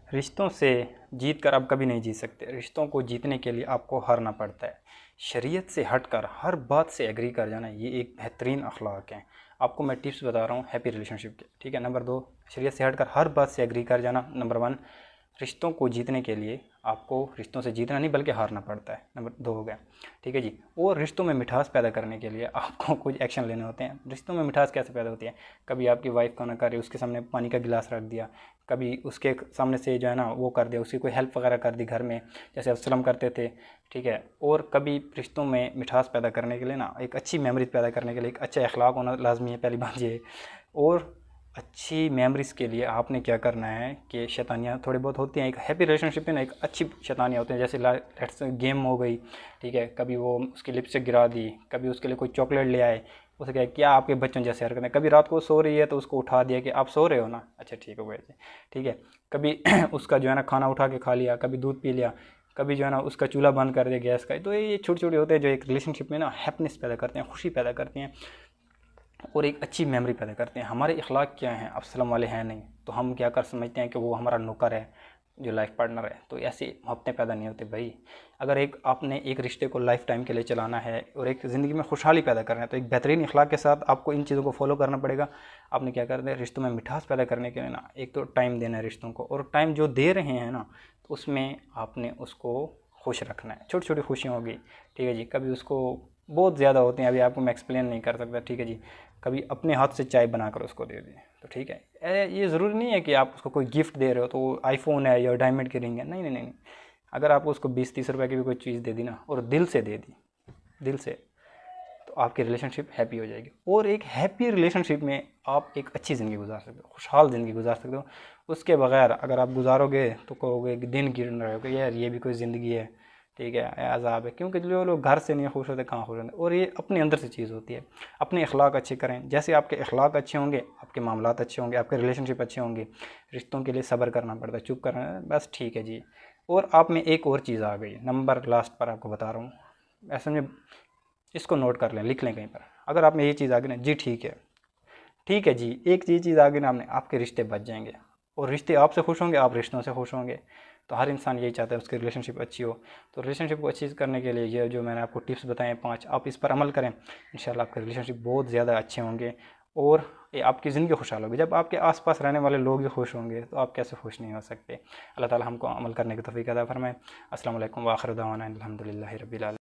रिश्तों से जीत कर आप कभी नहीं जीत सकते। रिश्तों को जीतने के लिए आपको हारना पड़ता है। शरीयत से हटकर हर बात से एग्री कर जाना ये एक बेहतरीन अखलाक है। आपको मैं टिप्स बता रहा हूँ हैप्पी रिलेशनशिप के, ठीक है। नंबर 2, शरीयत से हटकर हर बात से एग्री कर जाना। नंबर 1, रिश्तों को जीतने के लिए आपको रिश्तों से जीतना नहीं बल्कि हारना पड़ता है। नंबर 2 हो गया, ठीक है जी। और रिश्तों में मिठास पैदा करने के लिए आपको कुछ एक्शन लेने होते हैं। रिश्तों में मिठास कैसे पैदा होती है? कभी आपकी वाइफ खाना खा रही है, उसके सामने पानी का गिलास रख दिया, कभी उसके सामने से जो है ना वो कर दिया, उसकी कोई हेल्प वगैरह कर दी घर में, जैसे अस्सलाम करते थे, ठीक है। और कभी रिश्तों में मिठास पैदा करने के लिए ना एक अच्छी मेमोरीज पैदा करने के लिए एक अच्छा अखलाक होना लाजमी है, पहली बात ये। और अच्छी मेमोरीज़ के लिए आपने क्या करना है कि शैतानियाँ थोड़ी बहुत होती हैं। एक हैप्पी रिलेशनशिप में ना एक अच्छी शैतानियाँ होती हैं, जैसे लेट्स गेम हो गई, ठीक है। कभी वो उसकी लिपस्टिक गिरा दी, कभी उसके लिए कोई चॉकलेट ले आए, उसे क्या क्या आपके बच्चों जैसे हरकतें। कभी रात को सो रही है तो उसको उठा दिया कि आप सो रहे हो ना, अच्छा ठीक हो गया, ठीक है। कभी उसका जो है ना खाना उठा के खा लिया, कभी दूध पी लिया, कभी जो है ना उसका चूल्हा बंद कर दिया गैस का। तो ये छोटे छोटे होते हैं जो एक रिलेशनशिप में ना हैप्पीनेस पैदा करते हैं, खुशी पैदा करते हैं और एक अच्छी मेमोरी पैदा करते हैं। हमारे इखलाक क्या हैं, अस्सलाम वाले हैं नहीं, तो हम क्या कर समझते हैं कि वो हमारा नौकर है, जो लाइफ पार्टनर है। तो ऐसी मोहब्बतें पैदा नहीं होती भाई। अगर आपने एक रिश्ते को लाइफ टाइम के लिए चलाना है और एक ज़िंदगी में खुशहाली पैदा करना है, तो एक बेहतरीन इखलाक के साथ आपको इन चीज़ों को फॉलो करना पड़ेगा। आपने क्या करना है, रिश्तों में मिठास पैदा करने के लिए ना एक तो टाइम देना है रिश्तों को, और टाइम जो दे रहे हैं ना तो उसमें आपने उसको खुश रखना है। छोटी छोटी खुशियाँ होगी, ठीक है जी। कभी उसको बहुत ज़्यादा होते हैं, अभी आपको मैं एक्सप्लेन नहीं कर सकता, ठीक है जी। कभी अपने हाथ से चाय बनाकर उसको दे दें, तो ठीक है। ये ज़रूरी नहीं है कि आप उसको कोई गिफ्ट दे रहे हो तो आईफोन है या डायमंड की रिंग है, नहीं नहीं नहीं। अगर आप उसको 20-30 रुपए की भी कोई चीज़ दे दी ना और दिल से दे दी, दिल से, तो आपकी रिलेशनशिप हैप्पी हो जाएगी। और एक हैप्पी रिलेशनशिप में आप एक अच्छी ज़िंदगी गुजार सकते हो, खुशहाल ज़िंदगी गुजार सकते हो। उसके बगैर अगर आप गुजारोगे तो कहोगे कि दिन गिन रहे हो कि यार ये भी कोई ज़िंदगी है, ठीक है, अज़ाब है। क्योंकि जो लोग घर से नहीं खुश होते कहाँ खुश होते। और ये अपने अंदर से चीज़ होती है। अपने अखलाक अच्छे करें, जैसे आपके अखलाक अच्छे होंगे आपके मामलात अच्छे होंगे, आपके रिलेशनशिप अच्छे होंगे। रिश्तों के लिए सब्र करना पड़ता है, चुप करना है, बस ठीक है जी। और आप में एक और चीज़ आ गई, नंबर लास्ट पर आपको बता रहा हूँ, ऐसे में इसको नोट कर लें, लिख लें कहीं पर। अगर आप में ये चीज़ आ गई ना जी, ठीक है जी, एक ये चीज़ आ गई ना आपने, आपके रिश्ते बच जाएंगे। और रिश्ते आपसे खुश होंगे, आप रिश्तों से खुश होंगे। तो हर इंसान यही चाहता है उसकी रिलेशनशिप अच्छी हो। तो रिलेशनशिप को अच्छी करने के लिए ये जो मैंने आपको टिप्स बताए हैं 5, आप इस पर अमल करें, इंशाल्लाह आपके रिलेशनशिप बहुत ज़्यादा अच्छे होंगे और ये आपकी ज़िंदगी खुशहाल होगी। जब आपके आसपास रहने वाले लोग ही खुश होंगे तो आप कैसे खुश नहीं हो सकते। अल्लाह ताला हमको अमल करने की तौफीक अता फरमाए। अस्सलाम वालेकुम व आखिर दावाना अल्हम्दुलिल्लाहि रब्बिल आलमीन।